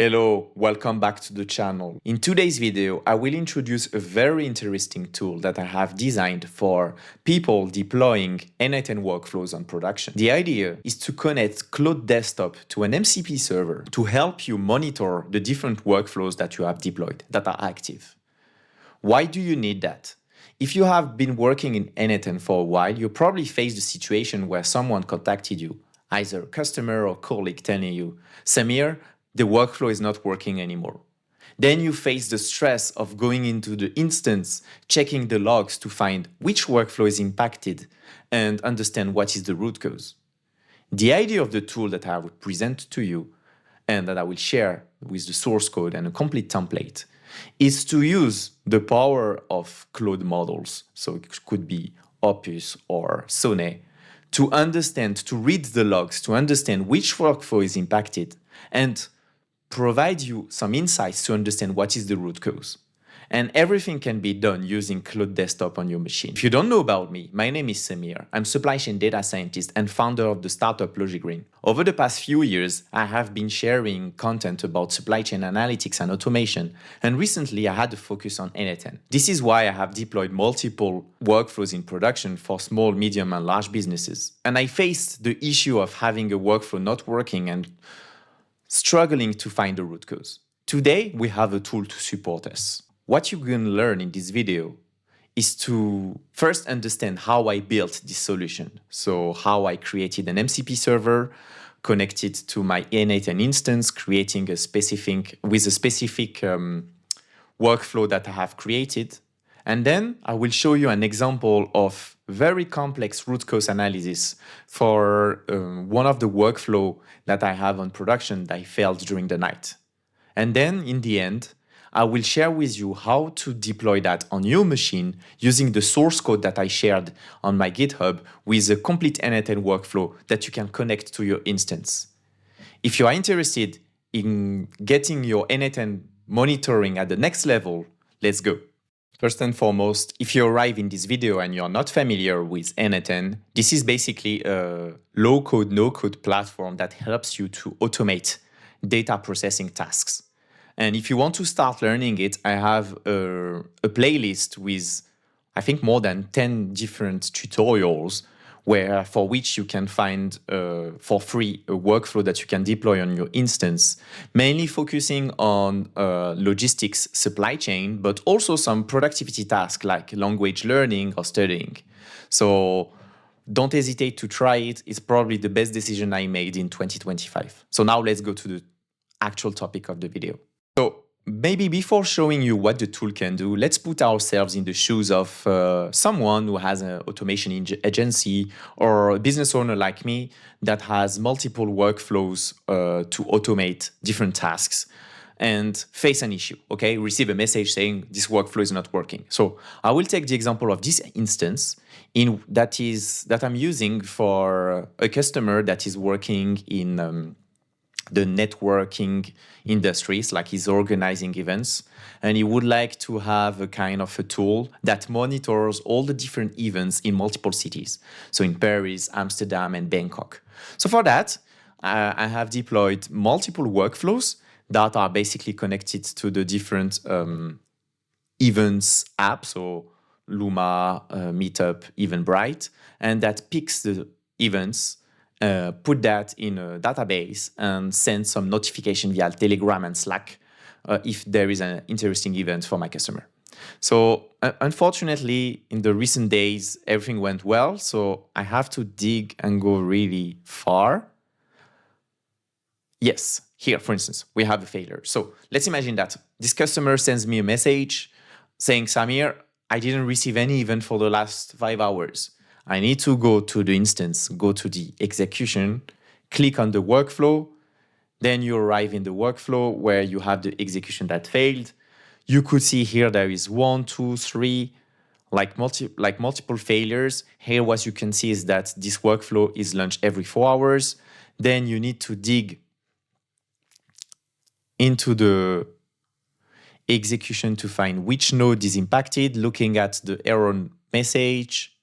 Hello, welcome back to the channel. In today's video, I will introduce a very interesting tool that I have designed for people deploying n8n workflows on production. The idea is to connect Claude Desktop to an MCP server to help you monitor the different workflows that you have deployed that are active. Why do you need that? If you have been working in n8n for a while, you probably faced a situation where someone contacted you, either a customer or colleague telling you, Samir, the workflow is not working anymore. Then you face the stress of going into the instance, checking the logs to find which workflow is impacted and understand what is the root cause. The idea of the tool that I will present to you and that I will share with the source code and a complete template is to use the power of Claude models, so it could be Opus or Sonnet, to understand, to read the logs, to understand which workflow is impacted and provide you some insights to understand what is the root cause. And everything can be done using Claude Desktop on your machine. If you don't know about me, my name is Samir. I'm supply chain data scientist and founder of the startup LogicGreen. Over the past few years, I have been sharing content about supply chain analytics and automation, and recently I had a focus on n8n. This is why I have deployed multiple workflows in production for small, medium, and large businesses. And I faced the issue of having a workflow not working and struggling to find the root cause. Today, we have a tool to support us. What you're going to learn in this video is to first understand how I built this solution. So how I created an MCP server, connected to my n8n instance, creating a specific workflow that I have created. And then I will show you an example of very complex root cause analysis for one of the workflow that I have on production that I failed during the night. And then in the end, I will share with you how to deploy that on your machine using the source code that I shared on my GitHub with a complete n8n workflow that you can connect to your instance. If you are interested in getting your n8n monitoring at the next level, let's go. First and foremost, if you arrive in this video and you're not familiar with n8n, this is basically a low-code, no-code platform that helps you to automate data processing tasks. And if you want to start learning it, I have a playlist with, I think, more than 10 different tutorials for which you can find for free a workflow that you can deploy on your instance, mainly focusing on logistics supply chain, but also some productivity tasks like language learning or studying. So don't hesitate to try it. It's probably the best decision I made in 2025. So now let's go to the actual topic of the video. So maybe before showing you what the tool can do, let's put ourselves in the shoes of someone who has an automation agency or a business owner like me that has multiple workflows to automate different tasks and face an issue, okay? Receive a message saying this workflow is not working. So I will take the example of this instance that I'm using for a customer that is working in the networking industries, like he's organizing events, and he would like to have a kind of a tool that monitors all the different events in multiple cities. So in Paris, Amsterdam, and Bangkok. So for that, I have deployed multiple workflows that are basically connected to the different events apps, so Luma, Meetup, Eventbrite, and that picks the events, put that in a database and send some notification via Telegram and Slack if there is an interesting event for my customer. So unfortunately, in the recent days, everything went well. So I have to dig and go really far. Yes, here, for instance, we have a failure. So let's imagine that this customer sends me a message saying, Samir, I didn't receive any event for the last 5 hours. I need to go to the instance, go to the execution, click on the workflow. Then you arrive in the workflow where you have the execution that failed. You could see here there is 1, 2, 3, like multiple failures. Here what you can see is that this workflow is launched every 4 hours. Then you need to dig into the execution to find which node is impacted, looking at the error message,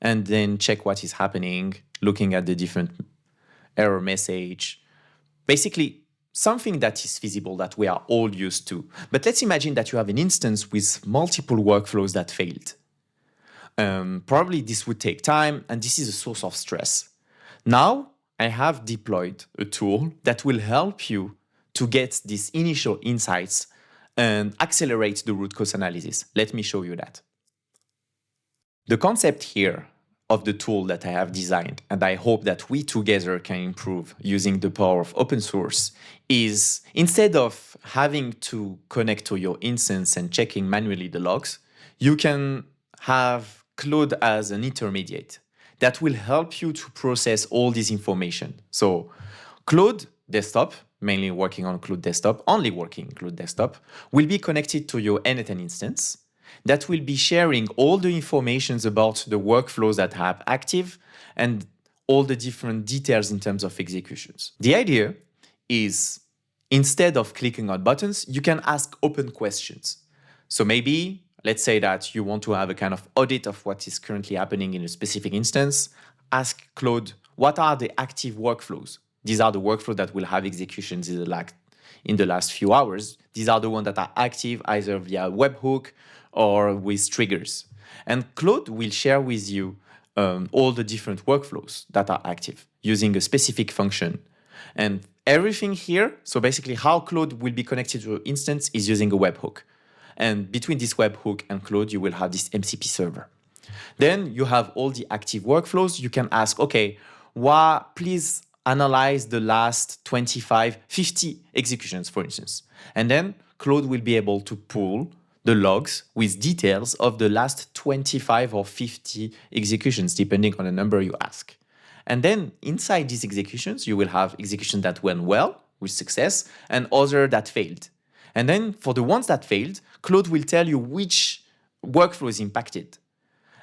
and then check what is happening, looking at the different error message. Basically, something that is feasible that we are all used to. But let's imagine that you have an instance with multiple workflows that failed. Probably this would take time, and this is a source of stress. Now, I have deployed a tool that will help you to get these initial insights and accelerate the root cause analysis. Let me show you that. The concept here of the tool that I have designed, and I hope that we together can improve using the power of open source, is instead of having to connect to your instance and checking manually the logs, you can have Claude as an intermediate that will help you to process all this information. So Claude Desktop, mainly working on Claude Desktop, only working Claude Desktop, will be connected to your n8n instance that will be sharing all the informations about the workflows that have active and all the different details in terms of executions. The idea is instead of clicking on buttons, you can ask open questions. So maybe let's say that you want to have a kind of audit of what is currently happening in a specific instance. Ask Claude, what are the active workflows? These are the workflows that will have executions in the last few hours. These are the ones that are active either via webhook or with triggers. And Claude will share with you all the different workflows that are active using a specific function. And everything here, so basically how Claude will be connected to your instance is using a webhook. And between this webhook and Claude, you will have this MCP server. Then you have all the active workflows. You can ask, okay, please analyze the last 25, 50 executions, for instance. And then Claude will be able to pull the logs with details of the last 25 or 50 executions, depending on the number you ask. And then inside these executions, you will have executions that went well with success and others that failed. And then for the ones that failed, Claude will tell you which workflow is impacted.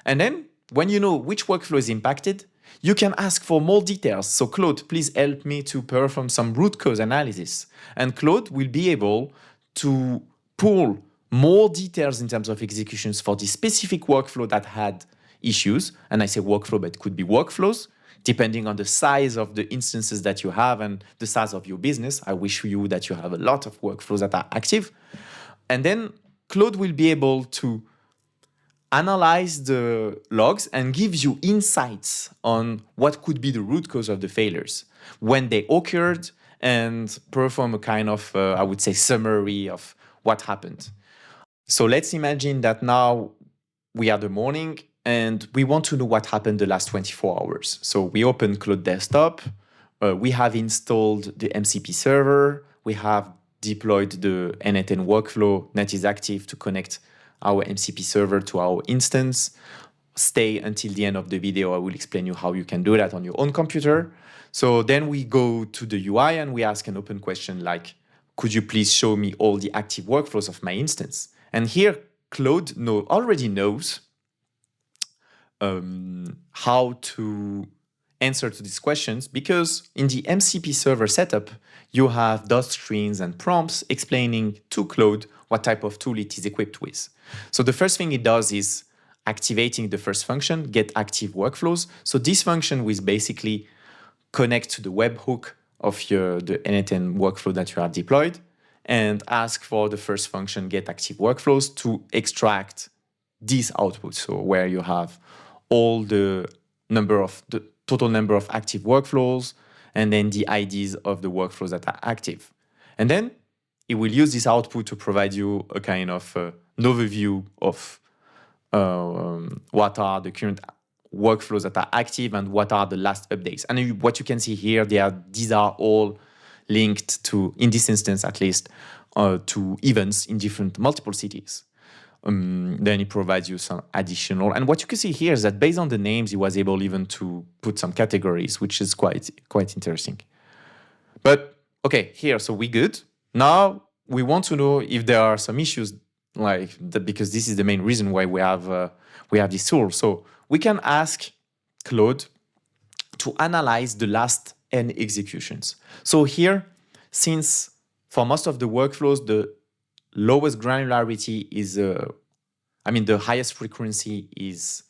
And then when you know which workflow is impacted, you can ask for more details. So Claude, please help me to perform some root cause analysis. And Claude will be able to pull more details in terms of executions for the specific workflow that had issues. And I say workflow, but it could be workflows, depending on the size of the instances that you have and the size of your business. I wish you that you have a lot of workflows that are active. And then Claude will be able to analyze the logs and gives you insights on what could be the root cause of the failures, when they occurred, and perform a kind of, I would say, summary of what happened. So let's imagine that now we are the morning and we want to know what happened the last 24 hours. So we open Claude Desktop, we have installed the MCP server, we have deployed the n8n workflow that is active to connect our MCP server to our instance. Stay until the end of the video. I will explain you how you can do that on your own computer. So then we go to the UI and we ask an open question like, could you please show me all the active workflows of my instance? And here, Claude already knows how to answer to these questions, because in the MCP server setup, you have dot screens and prompts explaining to Claude what type of tool it is equipped with. So the first thing it does is activating the first function, get active workflows. So this function will basically connect to the webhook of the n8n workflow that you have deployed and ask for the first function, get active workflows, to extract this output. So where you have all the total number of active workflows and then the IDs of the workflows that are active. And then it will use this output to provide you a kind of an overview of what are the current workflows that are active and what are the last updates. And what you can see here, these are all linked to, in this instance at least, to events in multiple cities. Then it provides you some additional. And what you can see here is that based on the names, he was able even to put some categories, which is quite interesting. But okay, here, so we good. Now we want to know if there are some issues like that, because this is the main reason why we have this tool. So we can ask Claude to analyze the last n executions. So here, since for most of the workflows, the lowest granularity is, the highest frequency is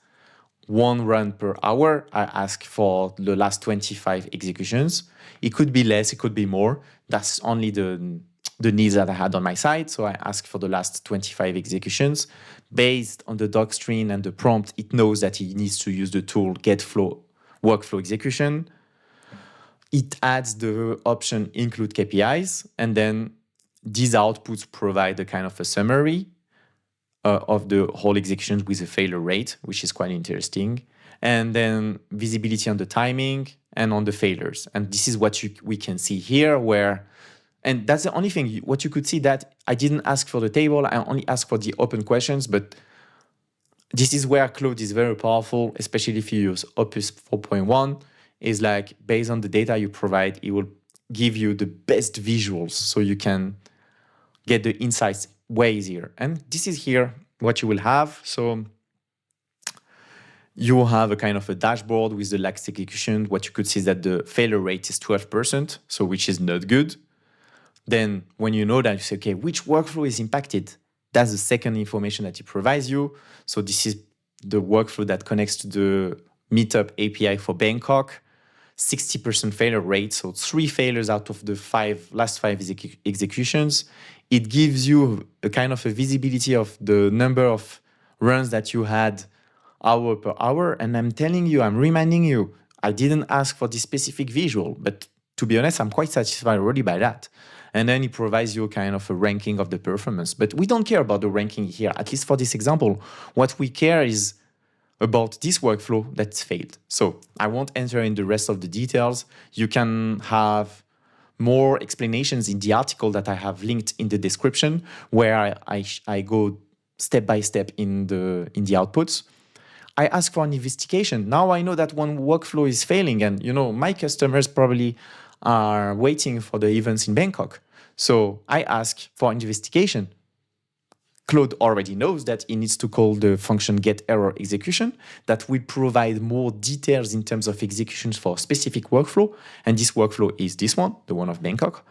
1 run per hour. I ask for the last 25 executions. It could be less, it could be more. That's only the needs that I had on my side. So I ask for the last 25 executions. Based on the docstring and the prompt, it knows that it needs to use the tool getFlow workflow execution. It adds the option include KPIs, and then these outputs provide a kind of a summary of the whole execution with a failure rate, which is quite interesting. And then visibility on the timing and on the failures. And this is what we can see here where, and that's the only thing, what you could see that I didn't ask for the table, I only asked for the open questions, but this is where Claude is very powerful, especially if you use Opus 4.1, is like based on the data you provide, it will give you the best visuals so you can get the insights way easier. And this is here what you will have. So you will have a kind of a dashboard with the last execution. What you could see is that the failure rate is 12%, so which is not good. Then when you know that, you say, okay, which workflow is impacted? That's the second information that it provides you. So this is the workflow that connects to the Meetup API for Bangkok. 60% failure rate, so 3 failures out of the last 5 executions. It gives you a kind of a visibility of the number of runs that you had hour per hour. And I'm telling you, I'm reminding you, I didn't ask for this specific visual, but to be honest, I'm quite satisfied already by that. And then it provides you kind of a ranking of the performance. But we don't care about the ranking here, at least for this example. What we care is about this workflow that's failed. So I won't enter in the rest of the details. You can have more explanations in the article that I have linked in the description, where I go step by step in the outputs. I ask for an investigation. Now I know that one workflow is failing, and my customers probably are waiting for the events in Bangkok. So I ask for an investigation. Claude already knows that he needs to call the function getErrorExecution that will provide more details in terms of executions for a specific workflow. And this workflow is this one, the one of Bangkok.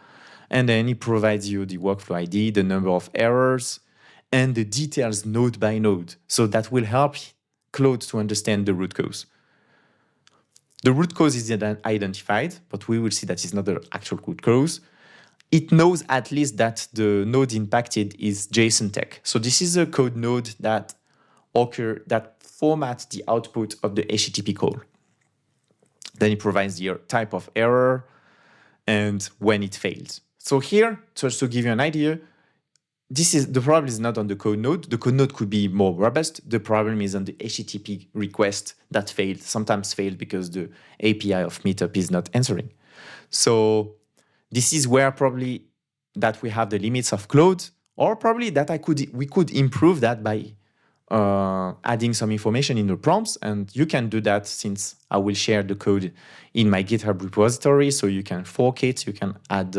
And then it provides you the workflow ID, the number of errors, and the details node by node. So that will help Claude to understand the root cause. The root cause is identified, but we will see that it's not the actual root cause. It knows at least that the node impacted is JSON tech. So this is a code node that formats the output of the HTTP call. Then it provides the type of error and when it fails. So here, just to give you an idea, the problem is not on the code node. The code node could be more robust. The problem is on the HTTP request that failed, sometimes failed because the API of Meetup is not answering. So this is where probably that we have the limits of Claude, or probably that we could improve that by adding some information in the prompts. And you can do that since I will share the code in my GitHub repository. So you can fork it, you can add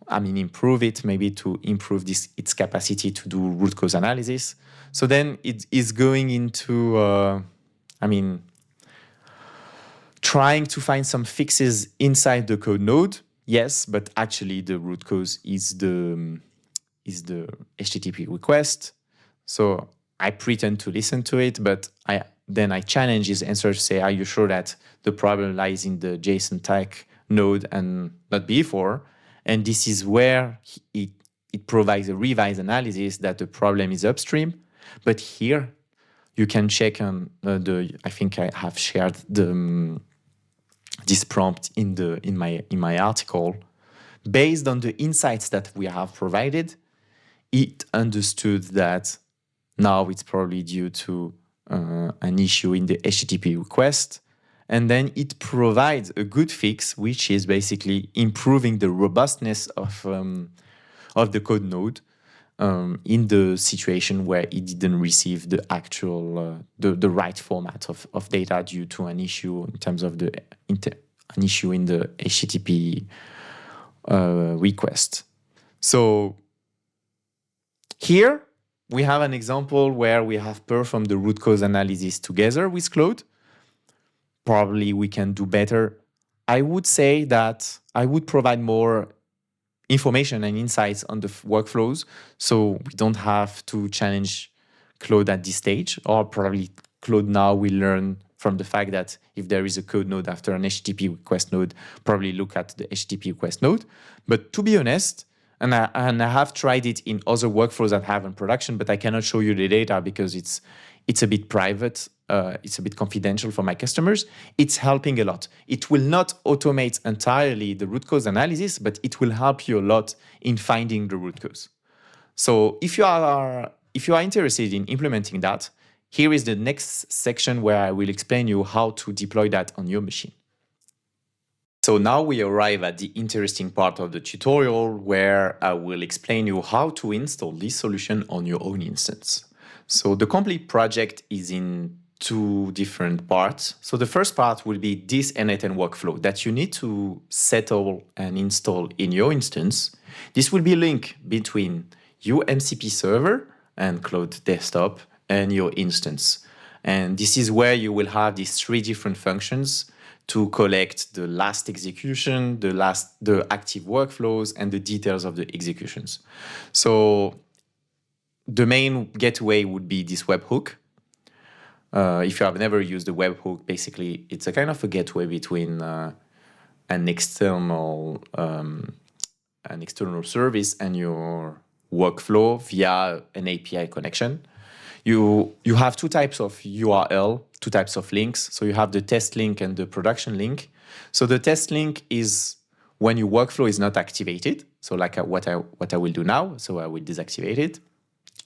improve it, maybe to improve its capacity to do root cause analysis. So then it is going into, trying to find some fixes inside the code node. Yes, but actually the root cause is the HTTP request. So I pretend to listen to it, but then I challenge his answer to say, are you sure that the problem lies in the JSON tag node and not before? And this is where it provides a revised analysis that the problem is upstream. But here you can check on I think I have shared this prompt in my article. Based on the insights that we have provided, it understood that now it's probably due to an issue in the HTTP request. And then it provides a good fix, which is basically improving the robustness of the code node in the situation where it didn't receive the actual the right format of data due to an issue in terms of an issue in the HTTP request. So here we have an example where we have performed the root cause analysis together with Claude. Probably we can do better. I would say that I would provide more information and insights on the workflows, so we don't have to challenge Claude at this stage, or probably Claude now will learn from the fact that if there is a code node after an HTTP request node, probably look at the HTTP request node. But to be honest, and I have tried it in other workflows that I have in production, but I cannot show you the data because it's a bit private. It's a bit confidential for my customers. It's helping a lot. It will not automate entirely the root cause analysis, but it will help you a lot in finding the root cause. So if you are interested in implementing that, here is the next section where I will explain you how to deploy that on your machine. So now we arrive at the interesting part of the tutorial where I will explain you how to install this solution on your own instance. So the complete project is in two different parts. So the first part will be this n8n workflow that you need to settle and install in your instance. This will be a link between your MCP server and Claude Desktop and your instance. And this is where you will have these three different functions to collect the last execution, the active workflows, and the details of the executions. So the main gateway would be this webhook. If you have never used a webhook, basically it's a kind of a gateway between an external service and your workflow via an API connection. You have two types of URL, two types of links. So you have the test link and the production link. So the test link is when your workflow is not activated. So like what I will do now. So I will deactivate it.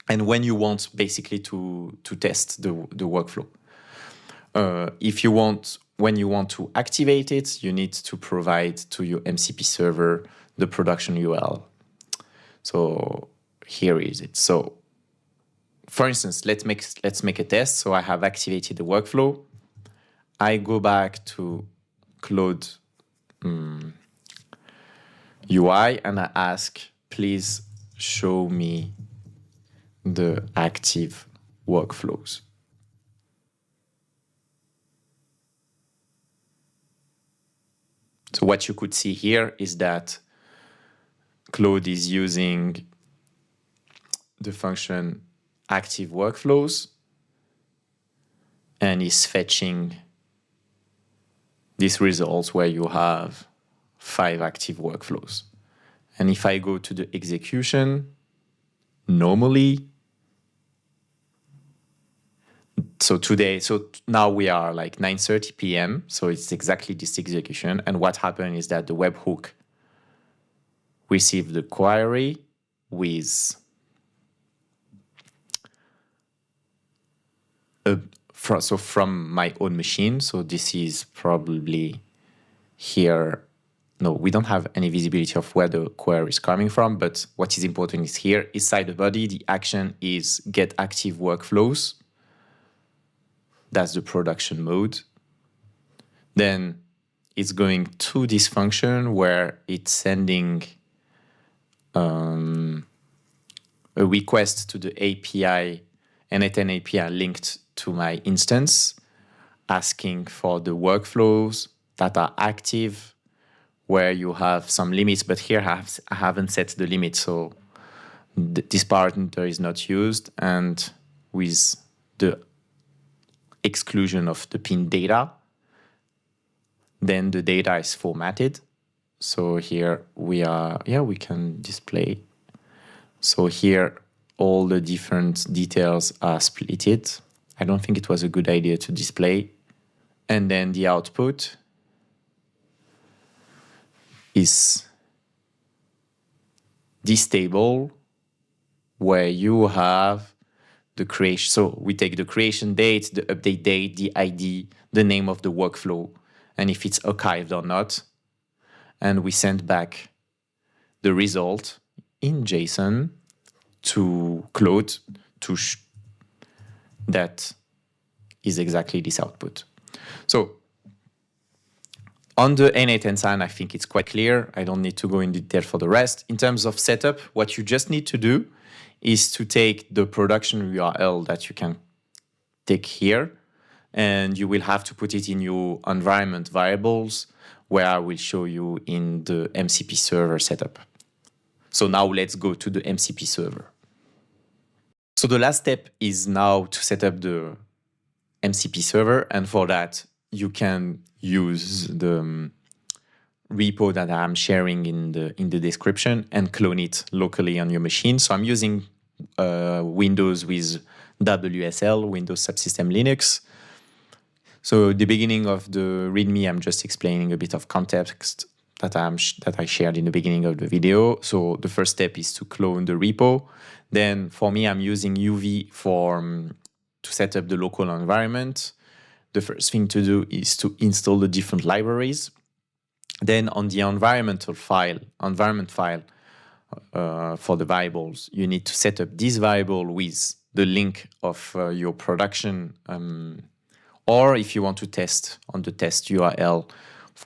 And when you want basically to test the workflow. When you want to activate it, you need to provide to your MCP server the production URL. So here is it. So for instance, let's make a test. So I have activated the workflow. I go back to Claude UI and I ask, please show me the active workflows. So what you could see here is that Claude is using the function active workflows and is fetching these results where you have 5 active workflows. And if I go to the execution, normally, so now we are like 9:30 p.m. So it's exactly this execution. And what happened is that the webhook received the query with from my own machine. So this is probably here. No, we don't have any visibility of where the query is coming from, but what is important is here, inside the body, the action is get active workflows. That's the production mode. Then it's going to this function where it's sending a request to the API, n8n API linked to my instance, asking for the workflows that are active, where you have some limits, but here I haven't set the limit, so this parameter is not used, and with the exclusion of the pin data, then the data is formatted. So here we can display. So here all the different details are splitted. I don't think it was a good idea to display. And then the output is this table where you have the creation. So we take the creation date, the update date, the ID, the name of the workflow, and if it's archived or not. And we send back the result in JSON to Claude that is exactly this output. So on the n8n side, I think it's quite clear. I don't need to go in detail for the rest. In terms of setup, what you just need to do is to take the production URL that you can take here, and you will have to put it in your environment variables, where I will show you in the MCP server setup. So now let's go to the MCP server. So the last step is now to set up the MCP Server, and for that you can use the repo that I'm sharing in the description and clone it locally on your machine. So I'm using Windows with WSL, Windows Subsystem Linux. So the beginning of the README, I'm just explaining a bit of context that I shared in the beginning of the video. So the first step is to clone the repo. Then for me, I'm using UV to set up the local environment. The first thing to do is to install the different libraries. Then on the environment file for the variables, you need to set up this variable with the link of your production, or if you want to test on the test URL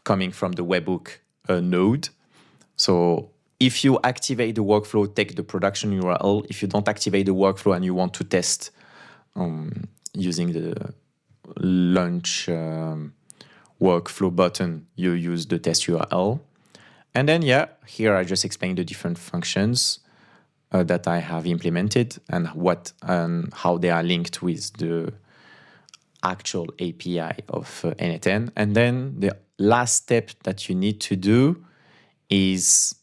coming from the webhook node. So if you activate the workflow, take the production URL. If you don't activate the workflow and you want to test using the launch workflow button, you use the test URL. And then, yeah, here I just explained the different functions that I have implemented and how they are linked with the actual API of n8n. And then the last step that you need to do is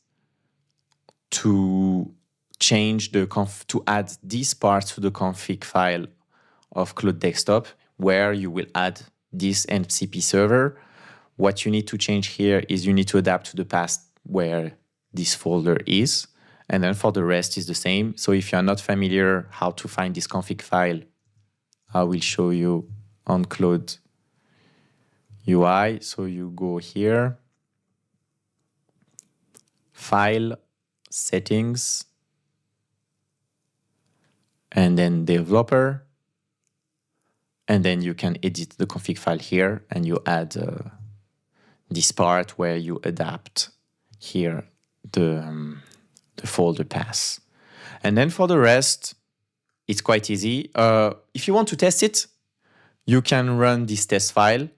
to change to add this part to the config file of Claude Desktop, where you will add this MCP server. What you need to change here is you need to adapt to the path where this folder is. And then for the rest is the same. So if you're not familiar how to find this config file, I will show you on Claude UI. So you go here, File, Settings, and then Developer. And then you can edit the config file here, and you add this part where you adapt here the folder path. And then for the rest, it's quite easy. If you want to test it, you can run this test file.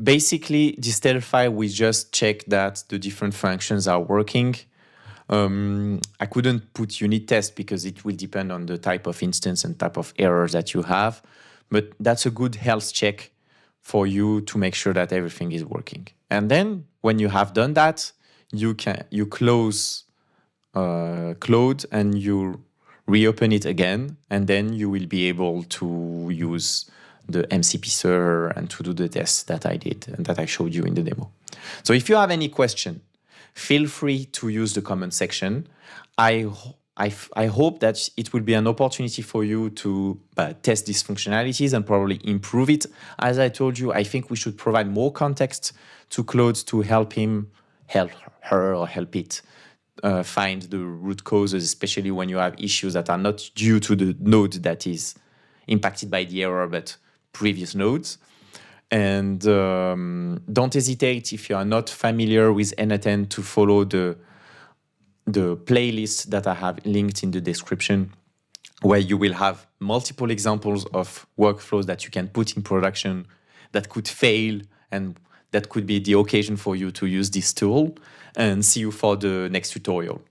Basically, this test file will just check that the different functions are working. I couldn't put unit test because it will depend on the type of instance and type of errors that you have. But that's a good health check for you to make sure that everything is working. And then when you have done that, you close Claude and you reopen it again, and then you will be able to use the MCP server and to do the tests that I did and that I showed you in the demo. So if you have any question, feel free to use the comment section. I hope that it will be an opportunity for you to test these functionalities and probably improve it. As I told you, I think we should provide more context to Claude to help her or help it find the root causes, especially when you have issues that are not due to the node that is impacted by the error, but previous nodes. And don't hesitate, if you are not familiar with n8n, to follow the playlist that I have linked in the description, where you will have multiple examples of workflows that you can put in production that could fail, and that could be the occasion for you to use this tool. And see you for the next tutorial.